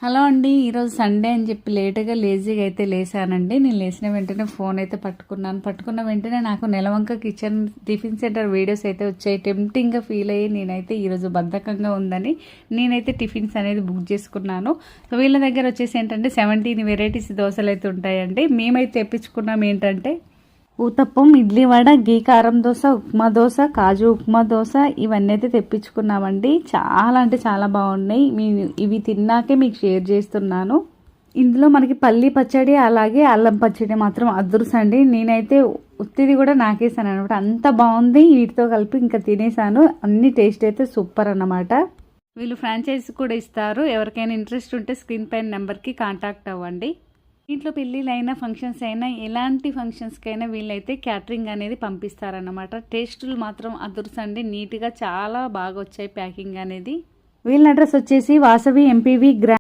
Hello అండి. ఈరోజు Sunday అని చెప్పి లేటుగా లేజీగా అయితే లేసానండి. నేను లేచిన వెంటనే ఫోన్ అయితే పట్టుకున్న వెంటనే నాకు నెలవంక కిచెన్ టిఫిన్ సెంటర్ వీడియోస్ అయితే వచ్చాయి. టెంప్టింగ్గా ఫీల్ అయ్యి నేనైతే ఈరోజు బద్ధకంగా ఉందని నేనైతే టిఫిన్స్ అనేది బుక్ చేసుకున్నాను. సో వీళ్ళ దగ్గర వచ్చేసి ఏంటంటే 17 వెరైటీస్ దోశలు అయితే ఉంటాయండి. మేమైతే తెప్పించుకున్నాం ఏంటంటే ఊతప్పం, ఇడ్లీ వడ, గీ కారం దోశ, ఉప్మా దోశ, కాజు ఉప్మా దోశ ఇవన్నీ అయితే తెప్పించుకున్నామండి. చాలా అంటే చాలా బాగున్నాయి. ఇవి తిన్నాకే మీకు షేర్ చేస్తున్నాను. ఇందులో మనకి పల్లి పచ్చడి అలాగే అల్లం పచ్చడి మాత్రం అదృసండి. నేనైతే ఉత్తిది కూడా నాకేసాను అనమాట. అంత బాగుంది. వీటితో కలిపి ఇంకా తినేసాను. అన్ని టేస్ట్ అయితే సూపర్ అన్నమాట. వీళ్ళు ఫ్రాంచైజీ కూడా ఇస్తారు. ఎవరికైనా ఇంట్రెస్ట్ ఉంటే స్క్రీన్ పైన నెంబర్కి కాంటాక్ట్ అవ్వండి. ఇంట్లో పెళ్ళిళ్ళైనా ఫంక్షన్స్ అయినా ఎలాంటి ఫంక్షన్స్కైనా వీళ్ళైతే క్యాటరింగ్ అనేది పంపిస్తారన్నమాట. టేస్టులు మాత్రం అదుర్సండి. నీట్గా చాలా బాగా వచ్చాయి ప్యాకింగ్ అనేది. వీళ్ళ అడ్రస్ వచ్చేసి వాసవి ఎంపీవి